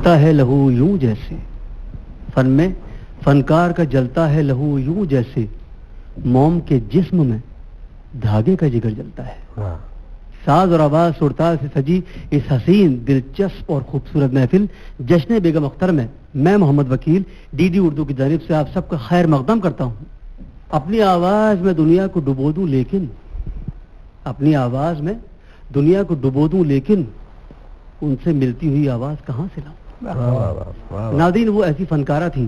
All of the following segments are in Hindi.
जलता है लहू यूं जैसे, फन में फनकार का जलता है लहू यूं जैसे, मोम के जिस्म में धागे का जिगर जलता है। साज और आवाज सुरताल से सजी इस हसीन, दिलचस्प और खूबसूरत महफिल जश्न बेगम अख्तर में मैं मोहम्मद वकील डीडी उर्दू की जानिब से आप सबका खैर मकदम करता हूँ। अपनी आवाज में दुनिया को डुबो दूं लेकिन, अपनी आवाज में दुनिया को डुबो दूं लेकिन उनसे मिलती हुई आवाज कहाँ से लाऊं। नाज़रीन, वो ऐसी फनकारा थी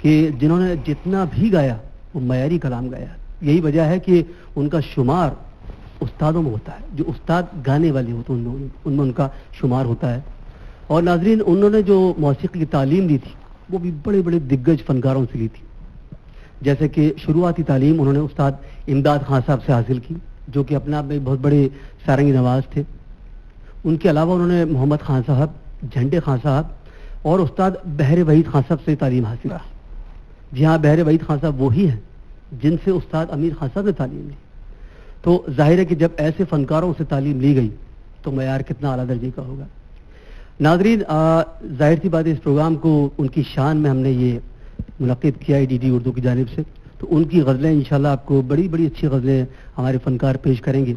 कि जिन्होंने जितना भी गाया वो मयारी कलाम गाया। यही वजह है कि उनका शुमार उस्तादों में होता है, जो उस्ताद गाने वाले होते हैं उनमें उनका शुमार होता है। और नाज़रीन, उन्होंने जो मौसीकी की तालीम दी थी वो भी बड़े बड़े दिग्गज फनकारों से ली थी। जैसे कि शुरुआती तालीम उन्होंने उस्ताद इमदाद खान साहब से हासिल की, जो कि अपने आप में बहुत बड़े सारंगी नवाज थे। उनके अलावा उन्होंने मोहम्मद खान साहब, झंडे खान साहब और उस्ताद बहरे वहीद खान साहब से तालीम हासिल की। जी हाँ, बहरे वहीद खान साहब वही हैं जिनसे उस्ताद अमीर खान साहब ने तालीम ली। तो जाहिर है कि जब ऐसे फनकारों से तालीम ली गई तो मयार कितना आला दर्जे का होगा। नाज़रीन, जाहिर सी बात है, इस प्रोग्राम को उनकी शान में हमने ये मुनक़िद किया है डीडी उर्दू की जानिब से। तो उनकी गज़लें इंशाल्लाह आपको बड़ी बड़ी अच्छी गज़लें हमारे फनकार पेश करेंगे।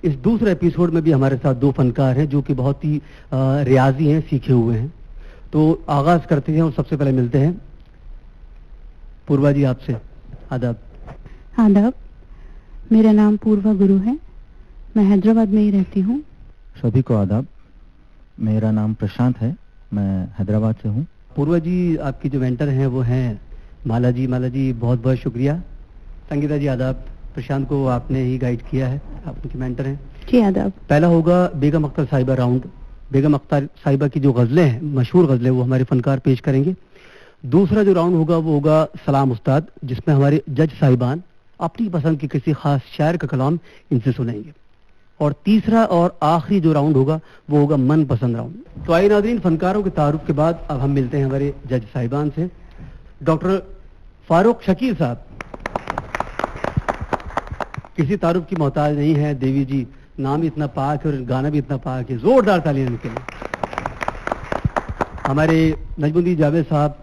इस दूसरे एपिसोड में भी हमारे साथ दो फनकार हैं जो कि बहुत ही रियाजी हैं, सीखे हुए हैं। तो आगाज़ करते हैं और सबसे पहले मिलते हैं पूर्वा जी आपसे। आदाब। आदाब, मेरा नाम पूर्वा गुरु है, मैं हैदराबाद में ही रहती हूँ। सभी को आदाब, मेरा नाम प्रशांत है, मैं हैदराबाद से हूँ। पूर्वा जी, आपकी जो मेंटर हैं वो हैं माला जी। माला जी, बहुत बहुत शुक्रिया। संगीता जी आदाब, प्रशांत को आपने ही गाइड किया है, आप उनकी मेंटर हैं। जी आदाब। पहला होगा बेगम अख्तर साहिबा राउंड। बेगम अख्तर साहिबा की जो गज़लें हैं, मशहूर गज़लें, वो हमारे फनकार पेश करेंगे। दूसरा जो राउंड होगा वो होगा सलाम उस्ताद, जिसमें हमारे जज साहिबान अपनी पसंद के किसी खास शायर का कलाम इनसे सुनेंगे। और तीसरा और आखिरी जो राउंड होगा वो होगा मनपसंद राउंड। तो आइए नाज़रीन, फनकारों के तारुफ के बाद अब हम मिलते हैं हमारे जज साहिबान से। डॉक्टर फारूक शकील साहब किसी तारुफ की मोहताज नहीं है। देवी जी, नाम भी इतना पाक है और गाना भी इतना पाक है। जोरदार तालियां इनके लिए। हमारे नजमुद्दीन जावेद साहब,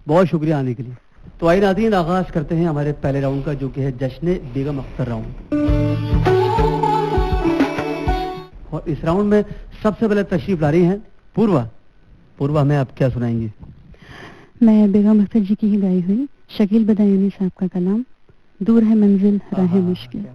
बहुत शुक्रिया आने के लिए। तो आइए नाज़रीन, आगाज करते हैं हमारे पहले राउंड का, जो कि है जश्न बेगम अख्तर राउंड। और इस राउंड में सबसे पहले तशरीफ ला रही हैं पूर्वा। पूर्वा, हमें आप क्या सुनाएंगी? मैं बेगम अख्तर जी की ही गाई हुई शकील बदायूनी साहब का कलाम, दूर है मंजिल राह मुश्किल।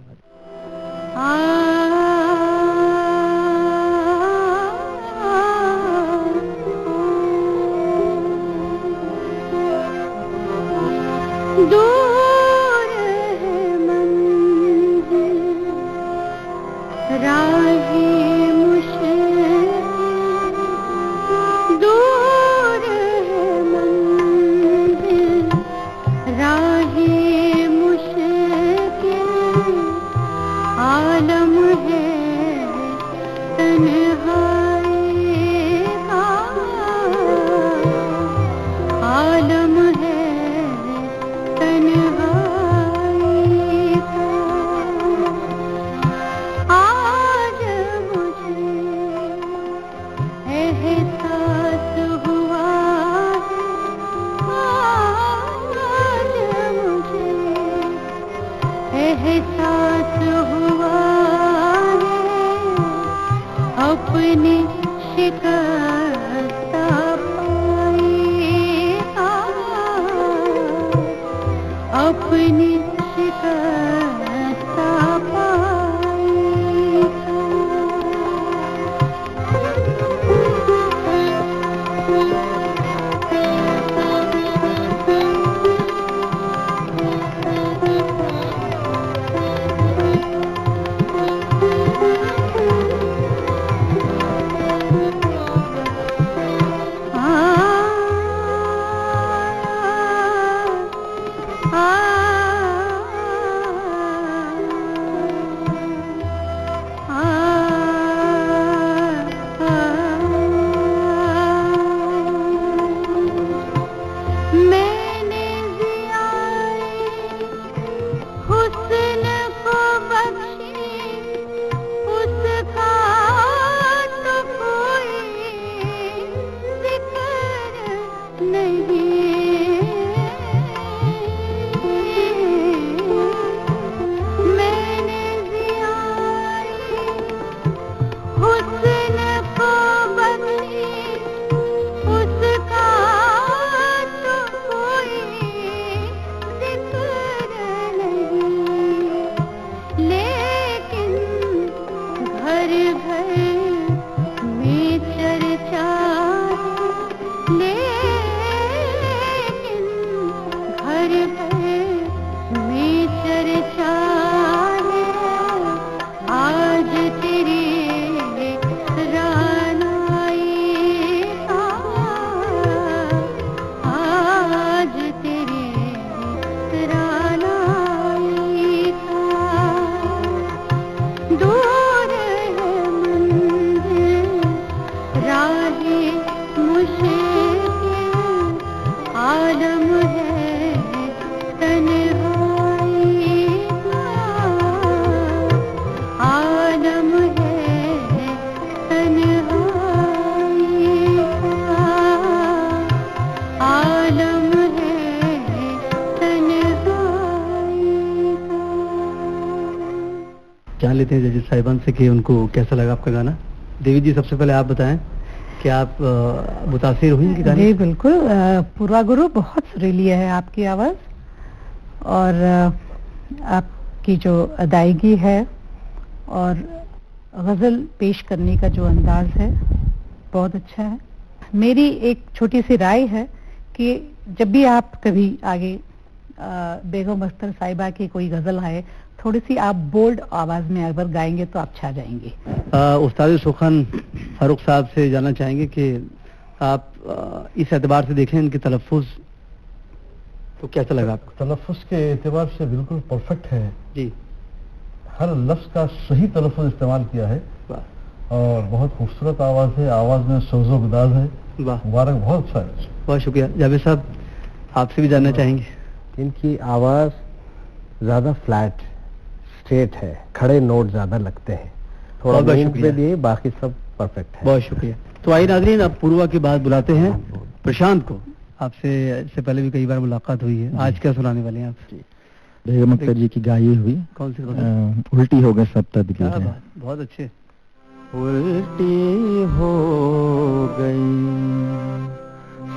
दूर है मंजिल राह मुश्किल, दूर है मंजिल राह मुश्किल, आलम है तन्हाई का, आलम है तन्हाई का। आज मुझे एहसास हुआ है, आज मुझे एहसास हुआ है, अपनी शिकस्त पाई का, अपनी शिकस्त पाई का। लेते हैं जजेस साहिबान से कि उनको कैसा लगा आपका गाना। देवी जी, सबसे पहले आप बताएं कि आप मुतासिर हुई इनके गाने? जी बिल्कुल, पूर्वा गुरु, बहुत सुरीली है आपकी आवाज़, और आपकी जो अदायगी है और गज़ल पेश करने का जो अंदाज है बहुत अच्छा है। मेरी एक छोटी सी राय है कि जब भी आप कभी आगे बेगम अख्तर साहिबा की कोई गज़ल आए, थोड़ी सी आप बोल्ड आवाज़ में अगर गाएंगे तो आप छा जाएंगे। उस्ताद सुखान फारूक साहब से जानना चाहेंगे कि आप इस एतबार से देखें इनके तलफ़ुज़ तो कैसा लगा आपको? तलफ़ुज़ के एतबार से बिल्कुल परफेक्ट है जी, हर लफ्ज़ का सही तलफ़ुज़ इस्तेमाल किया है और बहुत खूबसूरत आवाज़ है, आवाज़ में सोज़ो गुदाज है। वाह, मुबारक, बहुत अच्छा है। बहुत शुक्रिया। जावेद साहब, आपसे भी जानना चाहेंगे। इनकी आवाज़ ज़्यादा फ्लैट स्ट्रेट है, खड़े नोट ज़्यादा लगते हैं, थोड़ा बहुत नींद शुक्रिया। पे दिए, बाकी सब परफेक्ट है। बहुत शुक्रिया। तो आइए नाज़रीन, अब पूर्वा के बाद बुलाते हैं प्रशांत को। आपसे इससे पहले भी कई बार मुलाकात हुई है, आज क्या सुनाने वाले हैं आप? बेगम अख्तर जी की गाई हुई कौन सी गज़ल? उल्टी हो गए सब तदबीर क्या है। बात, बहुत अच्छे। उल्टी हो गई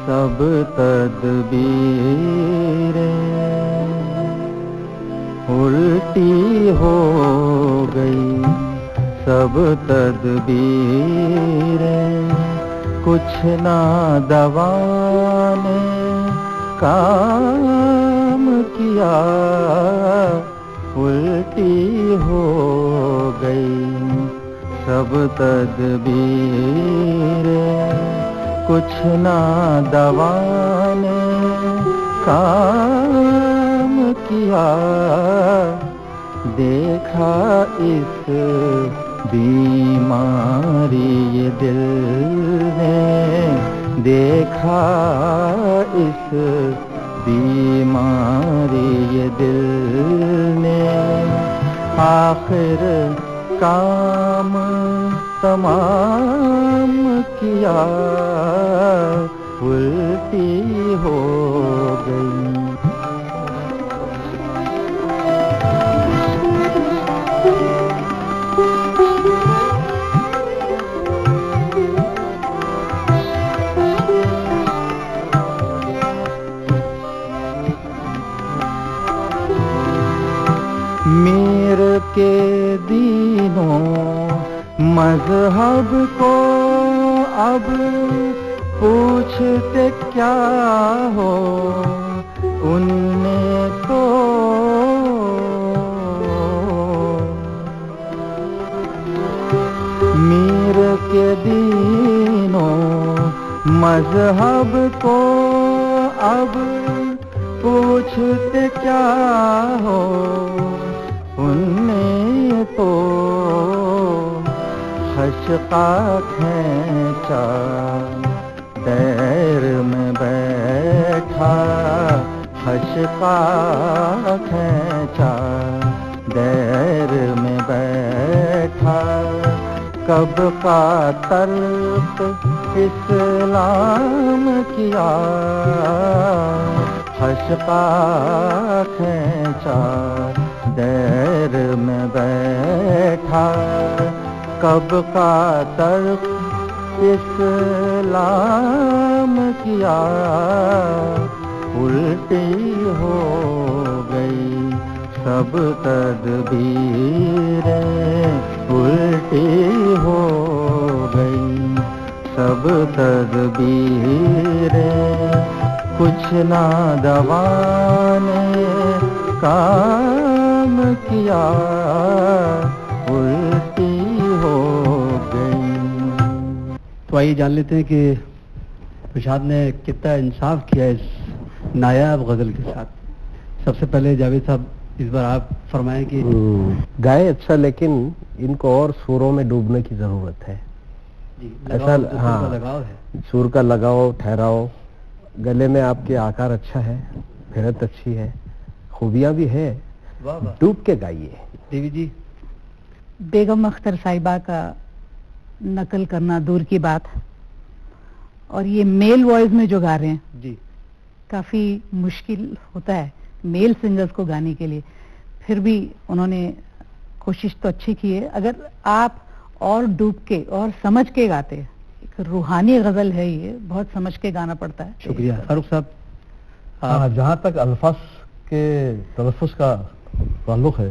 सब तदबीरें, उल्टी हो गई सब तदबीरें, कुछ ना दवा ने काम किया, उल्टी हो गई सब तदबीरें, कुछ ना दवा ने काम किया, देखा इस बीमारी ये दिल ने, देखा इस बीमारी ये दिल ने, आखिर काम तमाम किया, उल्टी हो गई। मीर के दीनों मजहब को अब पूछते क्या हो, उनने तो मीर के दीनों मजहब को अब पूछते क्या हो, उनने तो खशका खींचा दैर में बैठा, खशका खींचा दैर में बैठा, कब का तर्क इस्लाम किया, खशका खींचा दैर में बैठा, कब का तर्क इस्लाम किया, उल्टी हो गई सब तदबीरें, उल्टी हो गई सब तदबीरें, कुछ ना दवा ने काम किया, उल्टी हो गई। तो आइए जान लेते हैं कि प्रशांत ने कितना इंसाफ किया इस नायाब गजल के साथ। सबसे पहले जावेद साहब, इस बार आप फरमाएं कि गाए अच्छा, लेकिन इनको और सुरों में डूबने की जरूरत है। जी, ऐसा तो हाँ, लगाव है, सुर का लगाओ, ठहराओ, गले में आपके आकार अच्छा है, फिरत अच्छी है, खूबियां भी है, वाह वाह। डूब के गाइए। देवी जी, बेगम अख्तर साहिबा का नकल करना दूर की बात, और ये मेल वॉइस में जो गा रहे हैं जी, काफी मुश्किल होता है मेल सिंगर्स को गाने के लिए, फिर भी उन्होंने कोशिश तो अच्छी की है। अगर आप और डूब के और समझ के गाते, एक रूहानी गजल है ये, बहुत समझ के गाना पड़ता है। शुक्रिया फारूक साहब। हाँ, जहाँ तक अल्फाज के तलफ़ुज़ का ताल्लुक़ है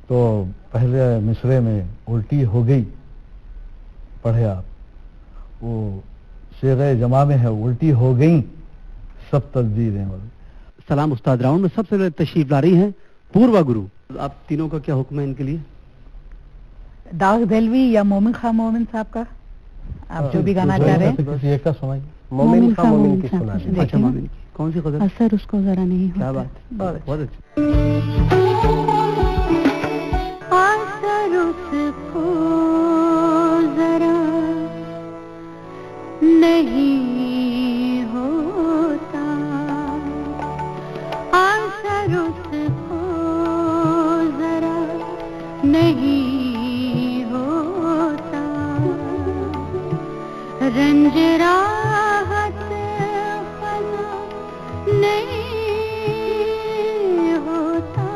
तो पहले मिसरे में उल्टी हो गई पढ़े आप, वो शेर जमा में है उल्टी हो गई सब तदबीरें। सलाम उस्ताद राउंड में सबसे पहले तशरीफ ला रही हैं पूर्वा गुरु। आप तीनों का क्या हुक्म है इनके लिए? दाग दलवी या मोमिन खां मोमिन साहब का, आप जो भी गाना चाह रहे हैं। किसी एक का सुनाइए। मोमिन खां मोमिन की सुना देखिए अच्छा ना। मोमिन की कौन सी गजल? असर उसको जरा नहीं क्या होता। बात, बहुत बहुत अच्छा। असर उसको जरा नहीं होता, असर उसको जरा नहीं होता, रंज राहत फना नहीं होता,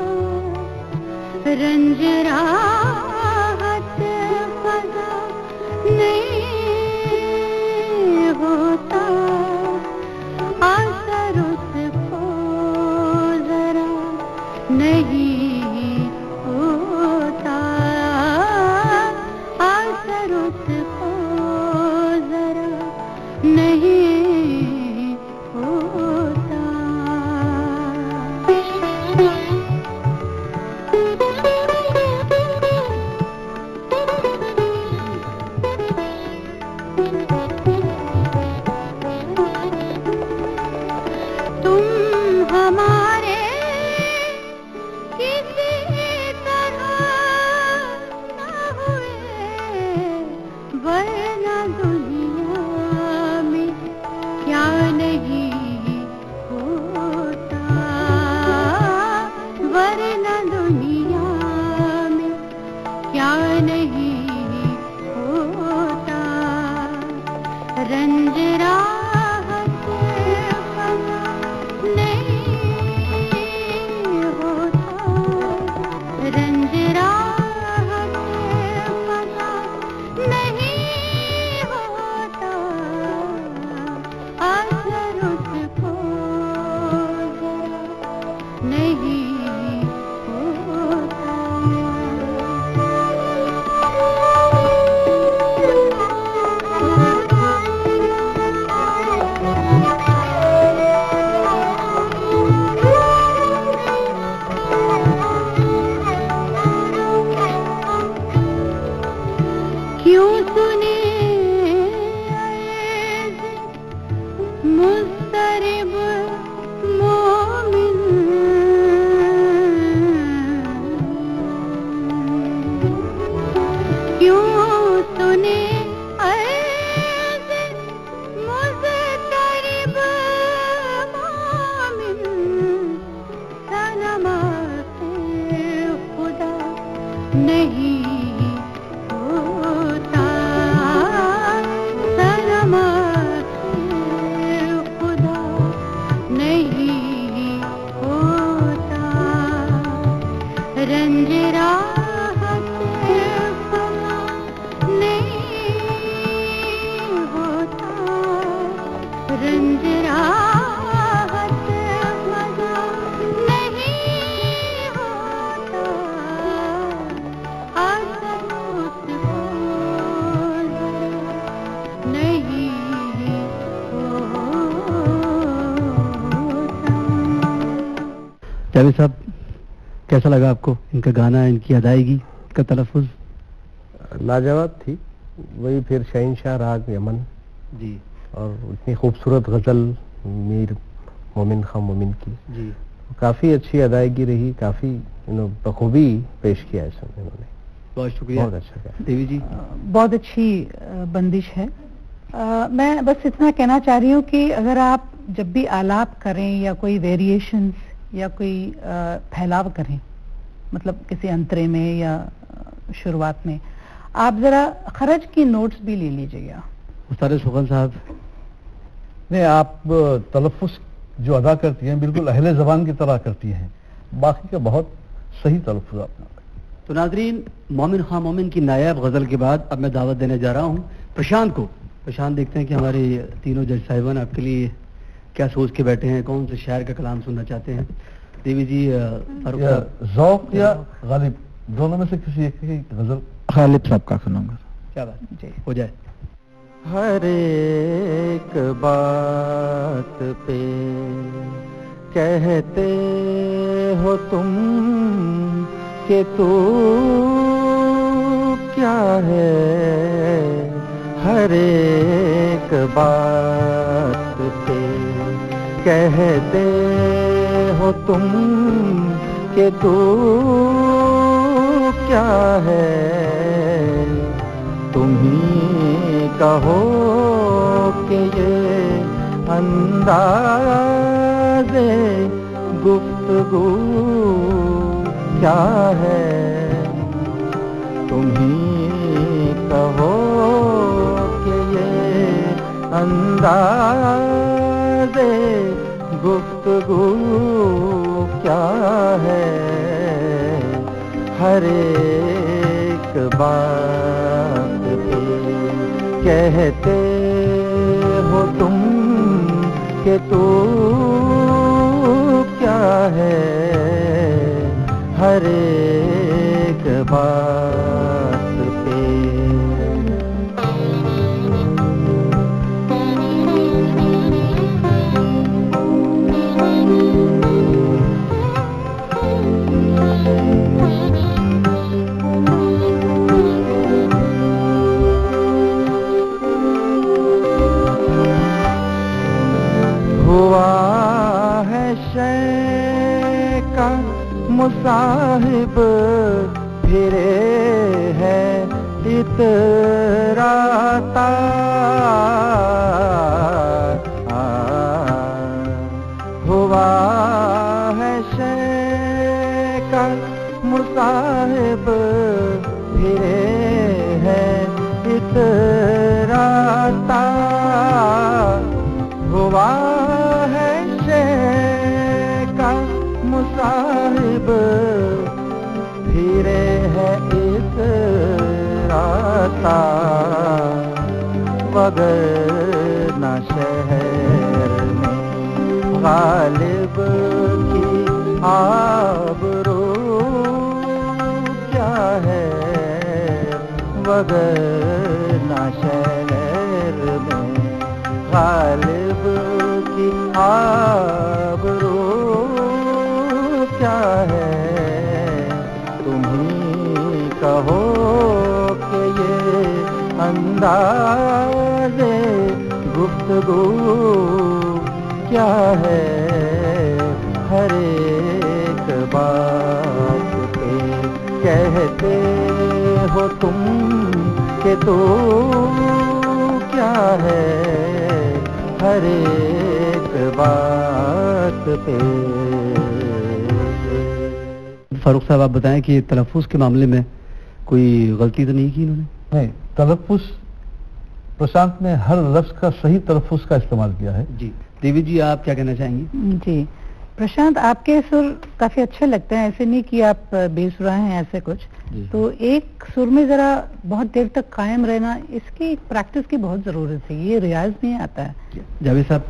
रंज राहत फना नहीं होता, असर उसको जरा नहीं होता, असर उसको जरा नहीं होता। तुम हमारे किसी तरह न हुए, वरना दुनिया में क्या नहीं होता, वरना दुनिया में क्या नहीं होता, रंज राहत फना नहीं होता, रंज राहत फना नहीं होता, असर उसको जरा नहीं क्यों सुने ऐसे मुस्तरिब मोमिन, क्यों सुने ऐसे मुस्तरिब मोमिन, सनमाते खुदा नहीं होता, सनमाते खुदा नहीं होता, रंज राहत फना नहीं होता, रंज राहत फना नहीं होता, असर उसको जरा नहीं होता। जावेद साहब कैसा लगा आपको इनका गाना, इनकी अदायगी, इनका तलफ़ुज़? लाजवाब थी। वही फिर शहंशाह राग यमन जी और इतनी खूबसूरत गजल मीर मोमिन खां मोमिन की, जी काफी अच्छी अदायगी रही, काफी बखूबी पेश किया है इसमें इन्होंने। बहुत शुक्रिया। बहुत अच्छा किया। देवी जी। बहुत अच्छी बंदिश है। मैं बस इतना कहना चाह रही हूँ कि अगर आप जब भी आलाप करें या कोई वेरिएशंस या कोई फैलाव करें, मतलब किसी अंतरे में या शुरुआत में, आप जरा खरज की नोट्स भी ले लीजिएगा। उस्ताद सुखन साहब। नहीं, आप तलफ़ुज़ जो अदा करती हैं बिल्कुल अहले ज़बान की तरह करती हैं, बाकी का बहुत सही तलफ़ुज़ आपने। तो नाजरीन, मोमिन खां मोमिन की नायाब गज़ल के बाद अब मैं दावत देने जा रहा हूँ प्रशांत को। प्रशांत, देखते हैं कि हमारे तीनों जज साहिबान आपके लिए क्या सोच के बैठे हैं, कौन से शायर का कलाम सुनना चाहते हैं। देवी जी, फारूक साहब, ज़ौक़ या गालिब, दोनों में से किसी एक की गजल। गालिब साहब का सुनाऊंगा। क्या बात जी, हो जाए। हर एक बात पे कहते हो तुम कि तू क्या है, हर एक बात पे कहते हो तुम कि तू क्या है, तुम ही कहो कि ये अंदाज़े गुफ्तगू क्या है, तुम ही कहो कि ये अंदाज़े गुफ्तगू क्या है, हर एक बात पे कहते हो तुम कि तू क्या है, हर एक बात पे। हुआ है शय का मुसाहिब, फिरे है इतराता, हुआ है शय का मुसाहिब, फिरे है इतराता, हुआ है शय का मुसाहिब, फिरे है इतराता, वगरना शहर में गालिब की आबरू क्या है, वगरना शहर में गालिब की आबरू क्या है, तुम ही कहो कि ये अंदाज़े गुफ्तगू क्या है, हर एक बात पे कहते हो तुम कि तू क्या है, हर एक बात पे। फारूक साहब, आप बताएं कि तलफ़ुज़ के मामले में कोई गलती तो नहीं की इन्होंने? नहीं, तलफ़ुज़ प्रशांत ने हर लफ्ज़ का सही तलफ़ुज़ का इस्तेमाल किया है। जी। देवी जी, आप क्या कहना चाहेंगी? जी प्रशांत, आपके सुर काफी अच्छे लगते हैं, ऐसे नहीं कि आप बेसुरा हैं ऐसे कुछ, तो एक सुर में जरा बहुत देर तक कायम रहना, इसकी प्रैक्टिस की बहुत जरूरत है, ये रियाज नहीं आता है। जावेद साहब,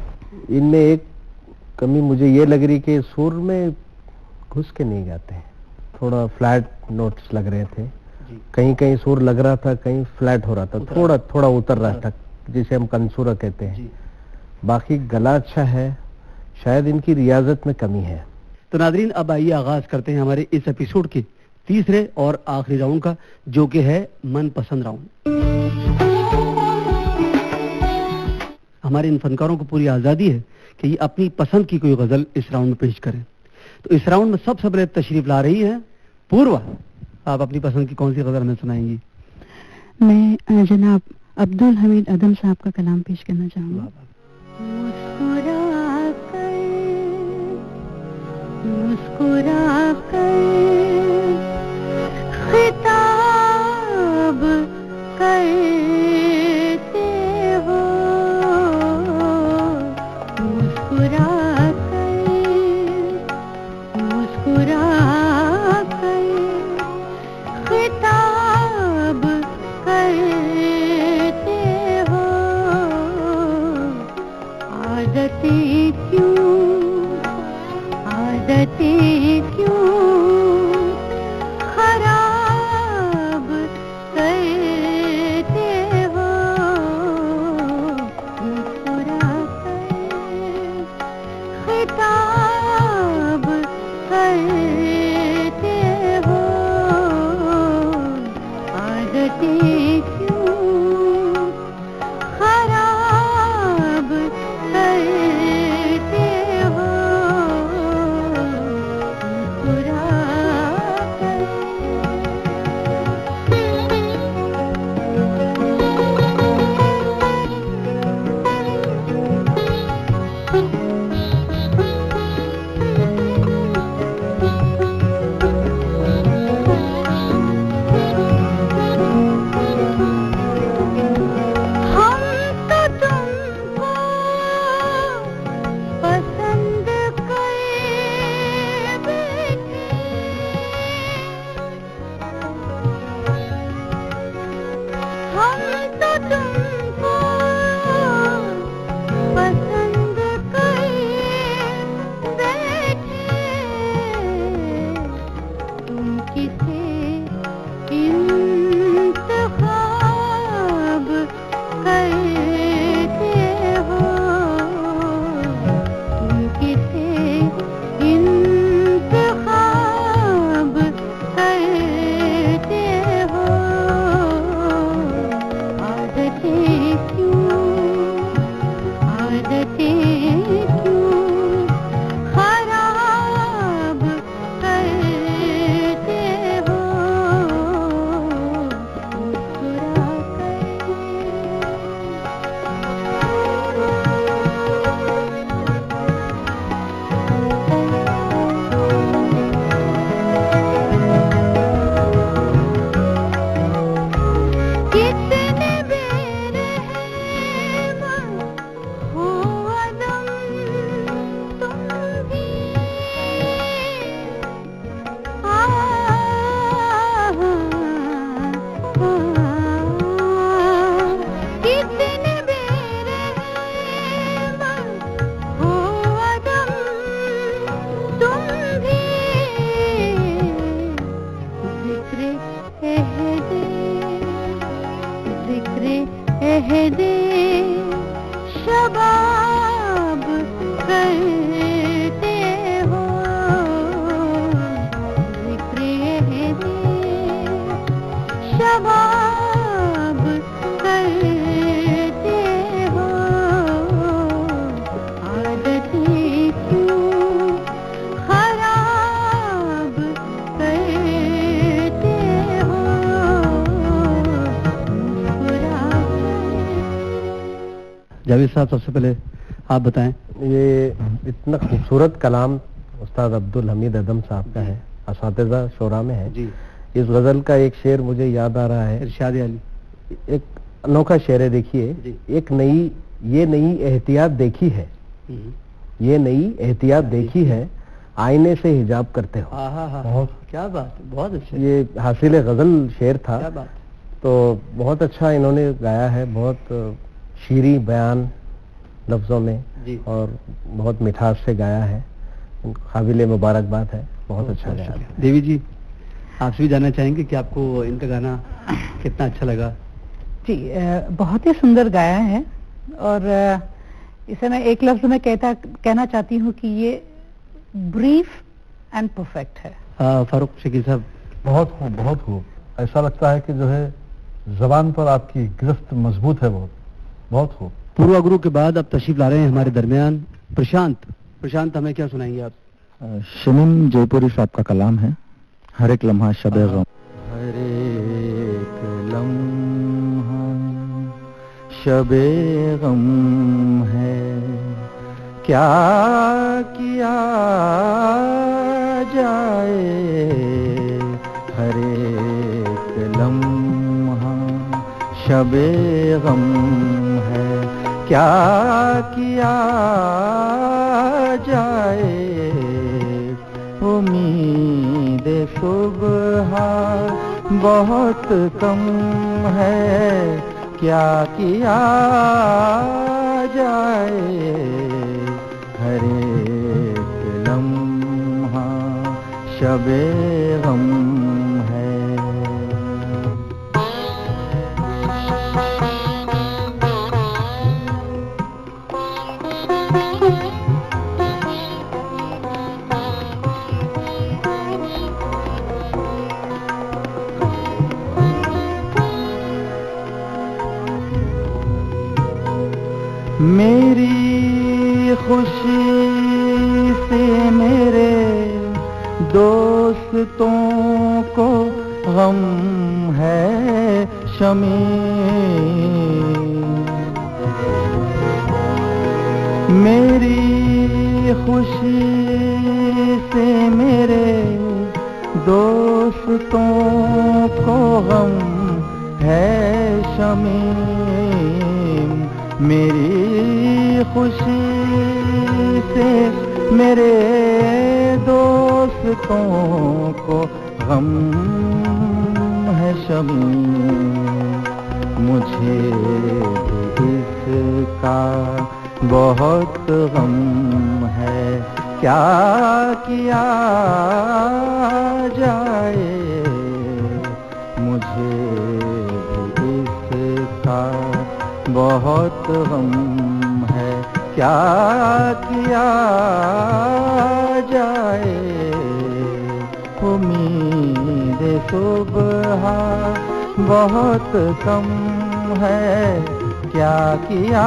इनमें एक कमी मुझे ये लग रही कि सुर में घुस के नहीं गाते हैं, थोड़ा फ्लैट नोट्स लग रहे थे, कहीं कहीं सुर लग रहा था, कहीं फ्लैट हो रहा था, थोड़ा थोड़ा उतर रहा था, जिसे हम कंसूरा कहते हैं। बाकी गला अच्छा है, शायद इनकी रियाजत में कमी है। तो नादरीन, अब आइए आगाज करते हैं हमारे इस एपिसोड के तीसरे और आखिरी राउंड का, जो कि है मनपसंद राउंड। हमारे इन फनकारों को पूरी आज़ादी है कि ये अपनी पसंद की कोई गजल इस राउंड में पेश करें। तो इस राउंड में सबसे पहले तशरीफ ला रही है पूर्वा। आप अपनी पसंद की कौन सी गजल हमें सुनाएंगी? मैं जनाब अब्दुल हमीद अदम साहब का कलाम पेश करना चाहूँगा। मुस्कुरा कर खिताब करते हो, मुस्कुरा कर तो तुमको पसंद कर बैठे, तुम किसे इंतखाब करते हो, तुम किसे इंतखाब करते हो। आदतें क्यों खराब करते हो, मुस्कुरा कितने बेरहम हो अदम तुम भी, कितने बेरहम हो अदम तुम भी, जिक्र अहदे शबाब करते हो, जिक्र अहदे शबाब करते हो। आदतें क्यों खराब करते हो, मुस्कुरा जावेद साहब, सबसे पहले आप बताएं। ये इतना खूबसूरत कलाम उस्ताद अब्दुल हमीद अदम साहब का है, असातिज़ा शोरा में है जी। इस गजल का एक शेर मुझे याद आ रहा है, इरशाद अली। एक अनोखा शेर है, देखिए। जी। ये नई एहतियात देखी है, ये नई एहतियात देखी है, आईने से हिजाब करते हो। बहुत क्या बात है, बहुत अच्छा। ये हासिल गजल शेर था, क्या बात। तो बहुत अच्छा इन्होंने गाया है, बहुत शीरी बयान लफ्जों में जी। और बहुत मिठास से गाया है, काबिल मुबारकबाद है, बहुत अच्छा गाया। देवी जी, आपसे भी जानना चाहेंगे कि आपको इनका गाना कितना अच्छा लगा। जी, बहुत ही सुंदर गाया है, और इसे मैं एक लफ्ज में कहना चाहती हूँ कि ये ब्रीफ एंड परफेक्ट है। फारूक शकील साहब। बहुत खूब, बहुत खूब। ऐसा लगता है कि जो है जबान पर आपकी गिरफ्त मजबूत है, बहुत खूब। पूर्वा गुरु के बाद अब तशरीफ ला रहे हैं हमारे दरमियान प्रशांत, हमें क्या सुनाएंगे आप? शमीम जयपुरी साहब का कलाम है, हर एक लम्हा शबे गम। हर एक लम्हा शबे गम है, क्या किया जाए, हर एक लम्हा शबे गम है, क्या किया जाए, उम्मीद सुबह बहुत कम है, क्या किया जाए, हर एक लम्हा शबे गम है। मेरी खुशी से मेरे दोस्तों को गम है शमीम, मेरी खुशी से मेरे दोस्तों को गम है शमीम, मेरी खुशी से मेरे दोस्तों को गम है शमीम, मुझे भी इसका बहुत गम है, क्या किया जाए, मुझे भी इसका बहुत गम है, क्या किया जाए। उम्मीद सुबह बहुत कम है, क्या किया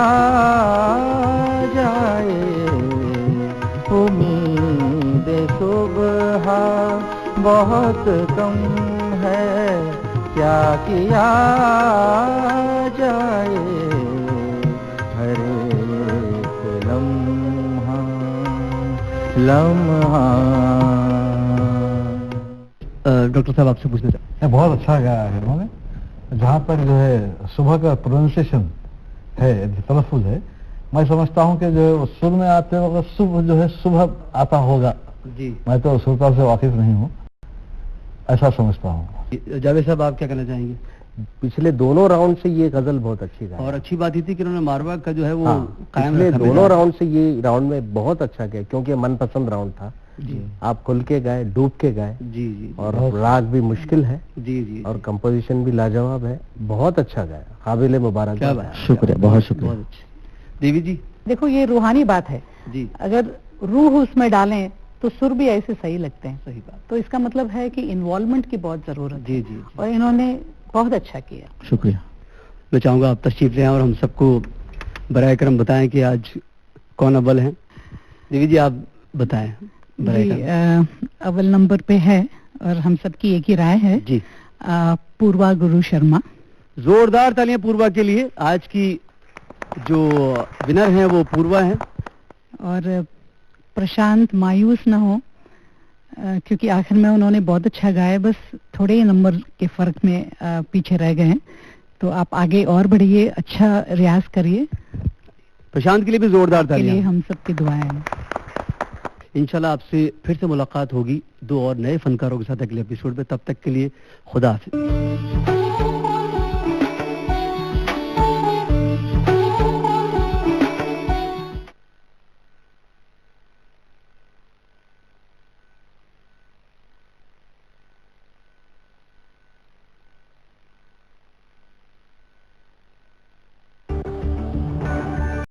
जाए। उम्मीद सुबह बहुत कम है, क्या किया जाए। हर एक लम्हा लम्हा। डॉक्टर साहब आपसे पूछना चाहता बहुत अच्छा गाया है इन्होंने। जहाँ तक जो है सुबह का प्रोनाउंसिएशन है, तलफ़ुज़ है, मैं समझता हूँ कि जो है सुर में आते वक्त सुबह जो है सुबह आता होगा जी। मैं तो सुरताल से वाकिफ नहीं हूँ, ऐसा समझता हूँ। जावेद साहब आप क्या कहना चाहेंगे? पिछले दोनों राउंड से ये गजल बहुत अच्छी गाई। और अच्छी बात ये थी कि उन्होंने मारवा का जो है वो कायम पिछले रखा दोनों मिजाज। राउंड से ये राउंड में बहुत अच्छा गया, क्योंकि मनपसंद राउंड था। जी आप खुल के गाए, डूब के गाए, जी जी और राग भी मुश्किल है जी जी और कंपोजिशन भी लाजवाब है। बहुत अच्छा गाया, काबिल मुबारक। क्या बात, शुक्रिया, बहुत शुक्रिया। बहुत अच्छे। देवी जी। देखो ये रूहानी बात है, जी अगर रूह उसमें डालें तो सुर भी ऐसे सही लगते हैं। सही बात। तो इसका मतलब है कि इन्वॉल्वमेंट की बहुत जरूरत है। जी जी और इन्होंने बहुत अच्छा किया। शुक्रिया। मैं चाहूंगा आप तशरीफ ले आएं और हम सबको बराए करम बताएं कि आज कौन अव्वल हैं। देवी जी आप बताएं। बराए जी करम। अव्वल नंबर पे है और हम सबकी एक ही राय है, जी पूर्वा गुरु शर्मा। जोरदार तालियां पूर्वा के लिए। आज की जो विनर हैं वो पूर्वा हैं। और प्रशांत मायूस न हो, क्योंकि आखिर में उन्होंने बहुत अच्छा गाया, बस थोड़े ही नंबर के फर्क में पीछे रह गए हैं। तो आप आगे और बढ़िए, अच्छा रियाज करिए। प्रशांत के लिए भी जोरदार के लिए तालियां। हम सबकी दुआएं हैं। इंशाल्लाह आपसे फिर से मुलाकात होगी 2 और नए फनकारों के साथ अगले एपिसोड में। तब तक के लिए खुदा हाफिज।